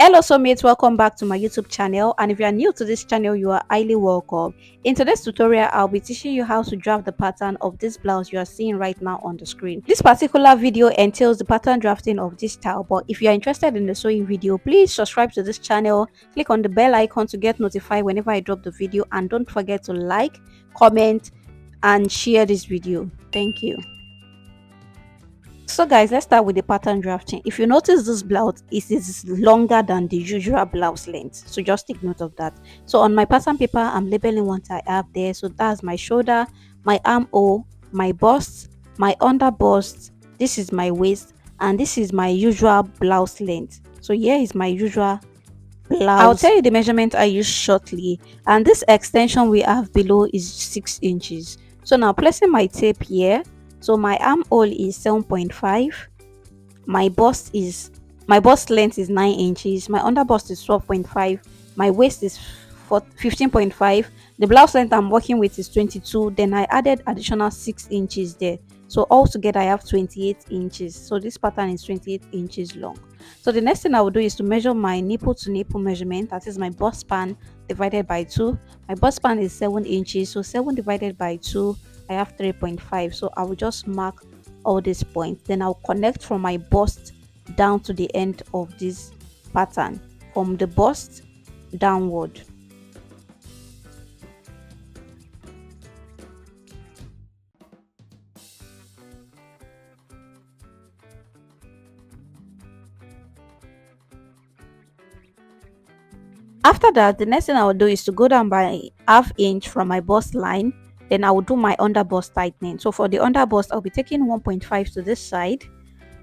Hello soulmates, welcome back to my YouTube channel, and if you are new to this channel you are highly welcome. In today's tutorial I'll be teaching you how to draft the pattern of this blouse you are seeing right now on the screen. This particular video entails the pattern drafting of this style, but if you are interested in the sewing video, please subscribe to this channel, click on the bell icon to get notified whenever I drop the video, and don't forget to like, comment and share this video. Thank you. So guys, let's start with the pattern drafting. If you notice, this blouse is longer than the usual blouse length, so just take note of that. So on my pattern paper I'm labeling what I have there. So that's my shoulder, my armhole, my bust, my under bust, this is my waist, and this is my usual blouse length. So here is my usual blouse. I'll tell you the measurement I use shortly, and this extension we have below is 6 inches. So now placing my tape here, so my armhole is 7.5, my bust length is 9 inches, my under bust is 12.5, my waist is 15.5, the blouse length I'm working with is 22, then I added additional 6 inches there. So altogether I have 28 inches. So this pattern is 28 inches long. So the next thing I will do is to measure my nipple to nipple measurement. That is my bust span divided by 2. My bust span is 7 inches, so 7 divided by 2, I have 3.5. So I will just mark all these points, then I'll connect from my bust down to the end of this pattern, from the bust downward. After that, the next thing I will do is to go down by ½ inch from my bust line. Then I will do my under bust tightening. So for the under bust, I'll be taking 1.5 to this side,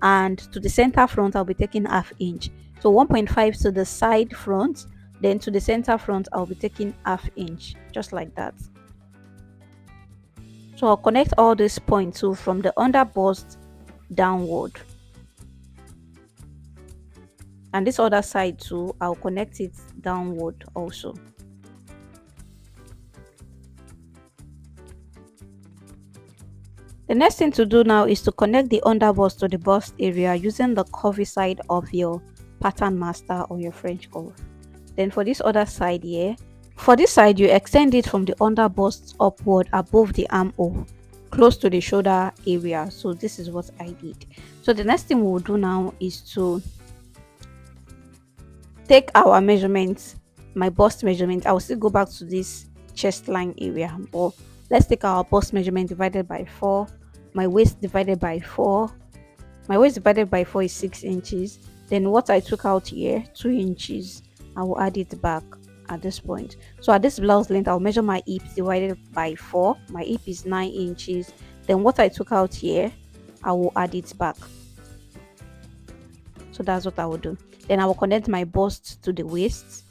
and to the center front I'll be taking ½ inch. So 1.5 to the side front, then to the center front I'll be taking ½ inch, just like that. So I'll connect all these points too from the under bust downward, and this other side too I'll connect it downward also. The next thing to do now is to connect the under bust to the bust area using the curvy side of your pattern master or your French curve. Then for this other side here, for this side you extend it from the under bust upward above the armhole, close to the shoulder area. So this is what I did. So the next thing we'll do now is to take our measurements, my bust measurement. I will still go back to this chest line area, but let's take our bust measurement divided by 4, my waist divided by 4. My waist divided by 4 is 6 inches. Then what I took out here, 2 inches, I will add it back at this point. So at this blouse length I'll measure my hip divided by 4. My hip is 9 inches. Then what I took out here, I will add it back. So that's what I will do. Then I will connect my bust to the waist,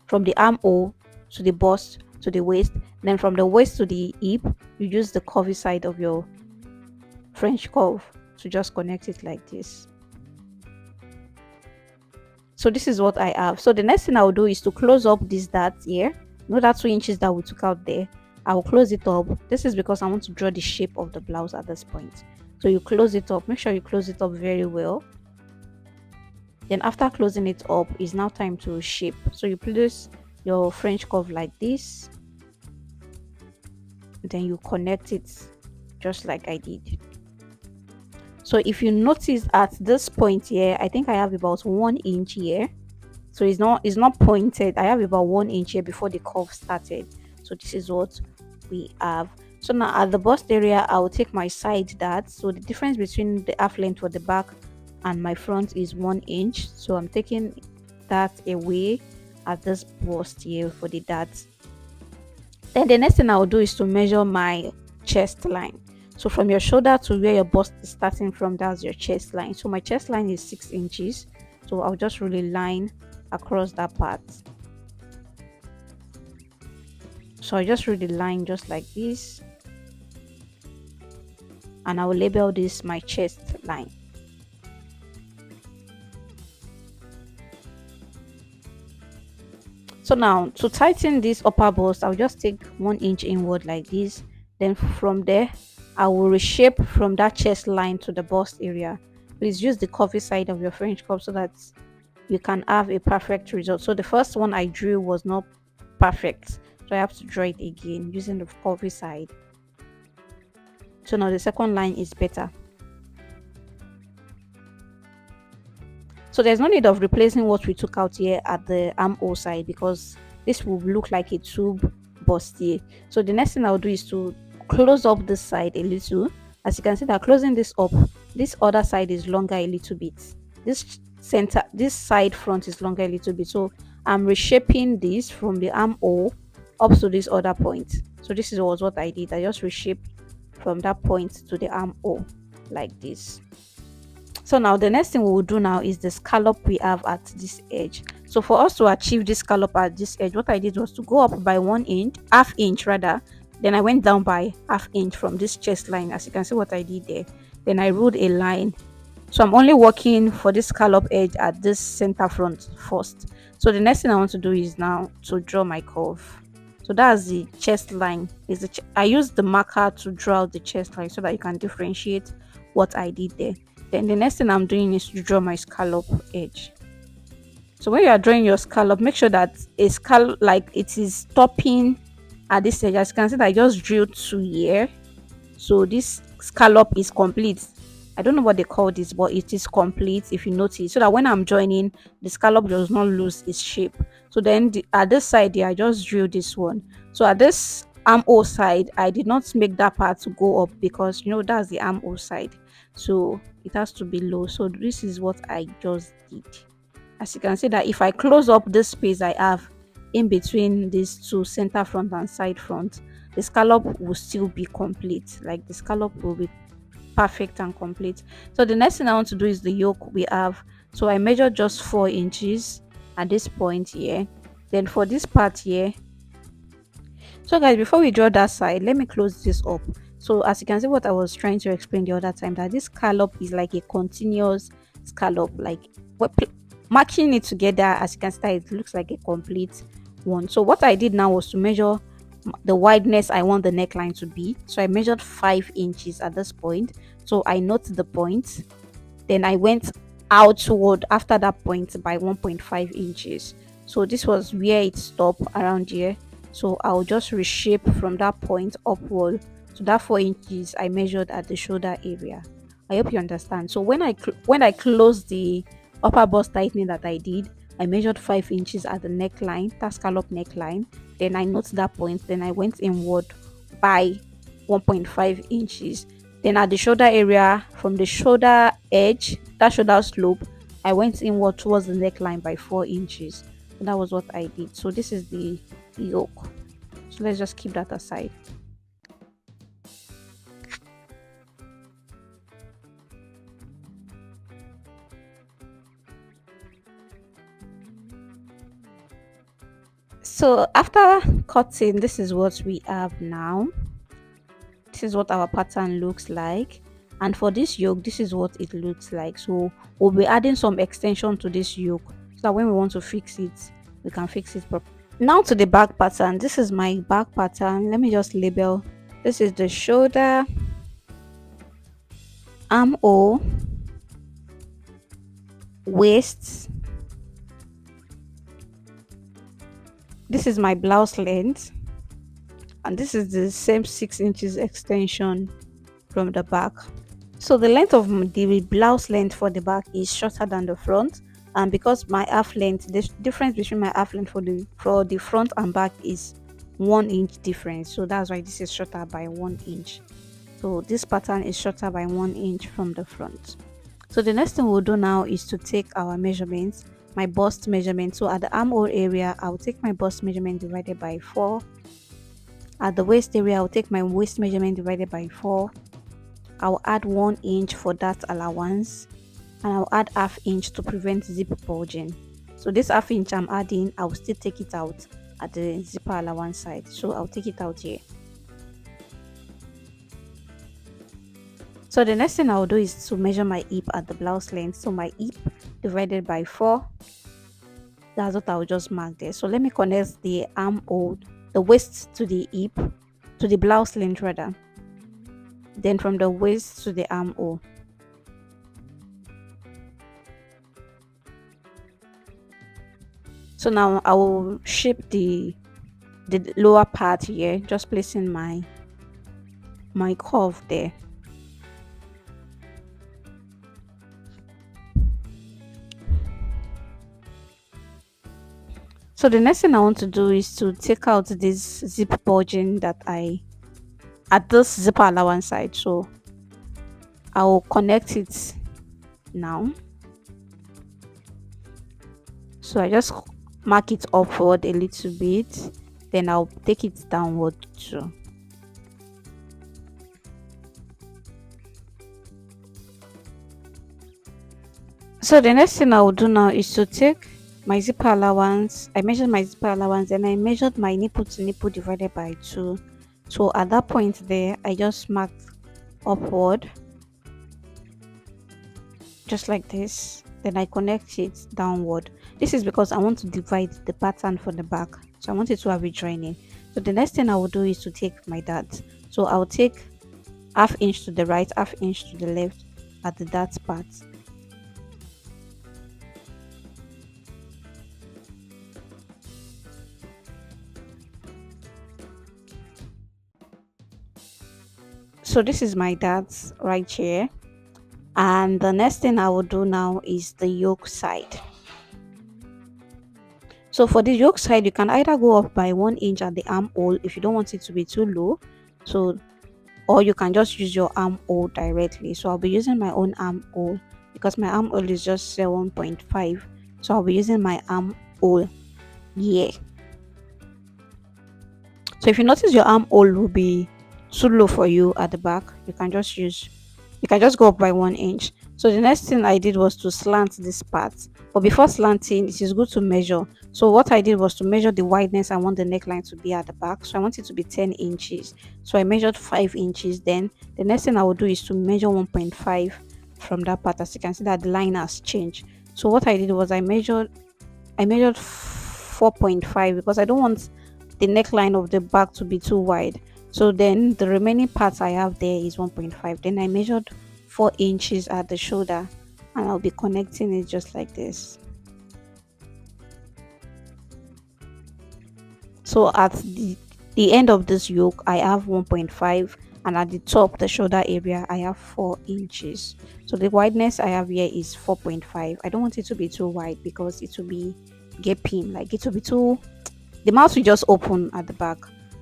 from the armhole to the bust to the waist, then from the waist to the hip you use the curvy side of your French curve to just connect it like this. So this is what I have. So the next thing I will do is to close up this dart here. You know that 2 inches that we took out there, I will close it up. This is because I want to draw the shape of the blouse at this point. So you close it up, make sure you close it up very well. Then after closing it up, it's now time to shape. So you place your French curve like this, then you connect it just like I did. So if you notice at this point here, I think I have about 1 inch here. So it's not pointed. I have about 1 inch here before the curve started. So this is what we have. So now at the bust area I will take my side dart. So the difference between the half length for the back and my front is 1 inch. So I'm taking that away at this bust here for the dart. Then the next thing I will do is to measure my chest line. So from your shoulder to where your bust is starting from, that's your chest line. So my chest line is 6 inches. So I'll just really line across that part. So I just really line just like this, and I will label this my chest line. So now to tighten this upper bust, I'll just take 1 inch inward like this. Then from there I will reshape from that chest line to the bust area. Please use the curvy side of your French curve so that you can have a perfect result. So the first one I drew was not perfect, so I have to draw it again using the curvy side. So now the second line is better. So there's no need of replacing what we took out here at the armhole side, because this will look like a tube bustier. So the next thing I'll do is to close up this side a little. As you can see that closing this up, this other side is longer a little bit. This side front is longer a little bit. So I'm reshaping this from the armhole up to this other point. So this is was what I did. I just reshaped from that point to the armhole like this. So now the next thing we will do now is the scallop we have at this edge. So for us to achieve this scallop at this edge, what I did was to go up by 1 inch, half inch rather. Then I went down by half inch from this chest line. As you can see what I did there. Then I ruled a line. So I'm only working for this scallop edge at this center front first. So the next thing I want to do is now to draw my curve. So that's the chest line. I use the marker to draw out the chest line so that you can differentiate what I did there. Then the next thing I'm doing is to draw my scallop edge. So when you are drawing your scallop, make sure that a scallop, like it is stopping at this edge. As you can see that I just drilled 2 here. So this scallop is complete. I don't know what they call this, but it is complete if you notice. So that when I'm joining, the scallop does not lose its shape. So then at this side here, I just drilled this one. So at this armhole side, I did not make that part to go up because that's the armhole side. So it has to be low. So this is what I just did. As you can see that if I close up this space I have in between these two, center front and side front, the scallop will still be complete. Like the scallop will be perfect and complete. So the next thing I want to do is the yoke we have. So I measured just 4 inches at this point here. Then for this part here, so guys, before we draw that side, let me close this up. So as you can see what I was trying to explain the other time, that this scallop is like a continuous scallop, like marking it together. As you can see, it looks like a complete one. So what I did now was to measure the wideness I want the neckline to be. So I measured 5 inches at this point. So I note the point. Then I went outward after that point by 1.5 inches. So this was where it stopped around here. So I'll just reshape from that point upward to that 4 inches I measured at the shoulder area. I hope you understand. So when I closed the upper bust tightening that I did, I measured 5 inches at the neckline, that scallop neckline. Then I noted that point. Then I went inward by 1.5 inches. Then at the shoulder area, from the shoulder edge, that shoulder slope, I went inward towards the neckline by 4 inches. And that was what I did. So this is the yoke. So let's just keep that aside. So after cutting, this is what we have now. This is what our pattern looks like, and for this yoke, this is what it looks like. So we'll be adding some extension to this yoke so that when we want to fix it, we can fix it properly. Now to the back pattern. This is my back pattern. Let me just label. This is the shoulder, armhole, waist. This is my blouse length, and this is the same 6 inches extension from the back. So the length of the blouse length for the back is shorter than the front, and because my half length, the difference between my half length for the front and back is 1 inch difference. So that's why this is shorter by 1 inch. So this pattern is shorter by 1 inch from the front. So the next thing we'll do now is to take our measurements, my bust measurement. So at the armhole area, I'll take my bust measurement divided by 4. At the waist area, I'll take my waist measurement divided by 4. I'll add 1 inch for that allowance, and I'll add half inch to prevent zip bulging. So this half inch I'm adding, I'll still take it out at the zipper allowance side. So I'll take it out here. So the next thing I'll do is to measure my hip at the blouse length. So my hip divided by 4. That's what I'll just mark there. So let me connect the armhole, the waist to the hip, to the blouse length rather. Then from the waist to the armhole. So So now I will shape the lower part here, just placing my curve there. So the next thing I want to do is to take out this zip bulging that I at this zipper allowance side. So I will connect it now. So I just mark it upward a little bit, then I'll take it downward too. So the next thing I will do now is to take my zipper allowance. I measured my zipper allowance and I measured my nipple to nipple divided by 2. So at that point there, I just marked upward just like this. Then I connect it downward. This is because I want to divide the pattern for the back. So I want it to have a joining. So the next thing I will do is to take my dart. So I'll take half inch to the right, half inch to the left at the dart part. So this is my dart right here. And the next thing I will do now is the yoke side. So for the yoke side, you can either go up by 1 inch at the armhole if you don't want it to be too low. So or you can just use your armhole directly. So I'll be using my own armhole because my armhole is just 7.5. So I'll be using my armhole here. So if you notice your armhole will be too low for you at the back, you can just go up by 1 inch. So the next thing I did was to slant this part. But before slanting, it is good to measure. So what I did was to measure the wideness I want the neckline to be at the back. So I want it to be 10 inches. So I measured 5 inches. Then the next thing I will do is to measure 1.5 from that part. As you can see that the line has changed. So what I did was I measured 4.5 because I don't want the neckline of the back to be too wide. So then the remaining parts I have there is 1.5. Then I measured 4 inches at the shoulder and I'll be connecting it just like this. So at the end of this yoke I have 1.5 and at the top the shoulder area I have 4 inches. So the wideness I have here is 4.5. I don't want it to be too wide because it will be gaping, like it will be too, the mouth will just open at the back.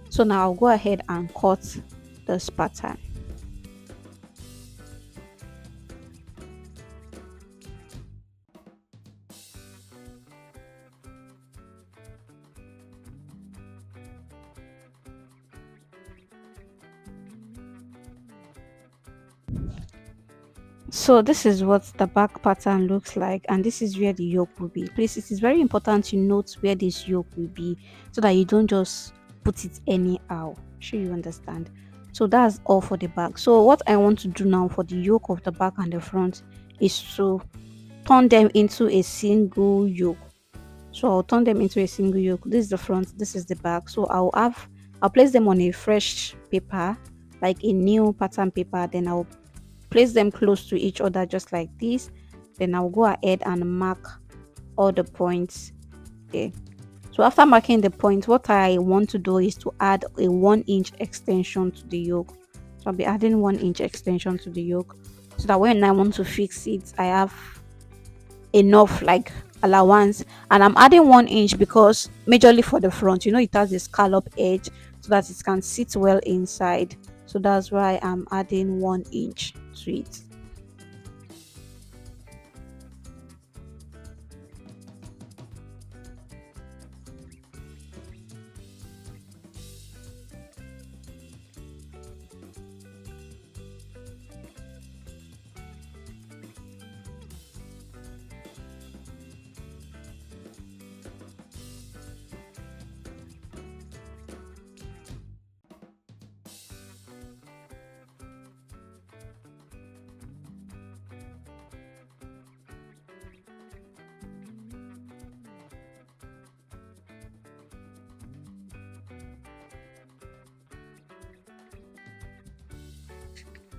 So now I'll go ahead and cut this pattern. So this is what the back pattern looks like and this is where the yoke will be. Please, it is very important to note where this yoke will be so that you don't just put it anyhow. Sure you understand. So that's all for the back. So what I want to do now for the yoke of the back and the front is to turn them into a single yoke. So I'll turn them into a single yoke. This is the front, this is the back. So I'll place them on a fresh paper, like a new pattern paper. Then I'll place them close to each other just like this. Then I'll go ahead and mark all the points there. So after marking the point, what I want to do is to add a 1 inch extension to the yoke. So I'll be adding 1 inch extension to the yoke so that when I want to fix it I have enough like allowance. And I'm adding 1 inch because majorly for the front, it has a scallop edge so that it can sit well inside. So that's why I'm adding 1 inch to it.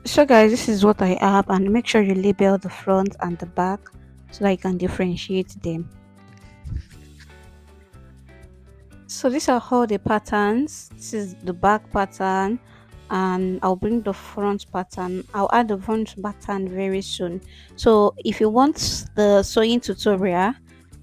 So guys, this is what I have and make sure you label the front and the back so that you can differentiate them. So these are all the patterns. This is the back pattern, and I'll bring the front pattern. I'll add the front pattern very soon. So if you want the sewing tutorial,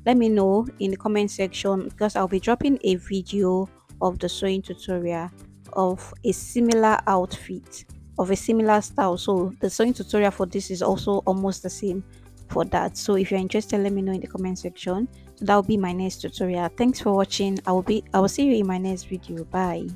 let me know in the comment section, because I'll be dropping a video of the sewing tutorial of a similar outfit, of a similar style. So the sewing tutorial for this is also almost the same for that. So if you're interested, let me know in the comment section. So that will be my next tutorial. Thanks for watching. I will see you in my next video. Bye.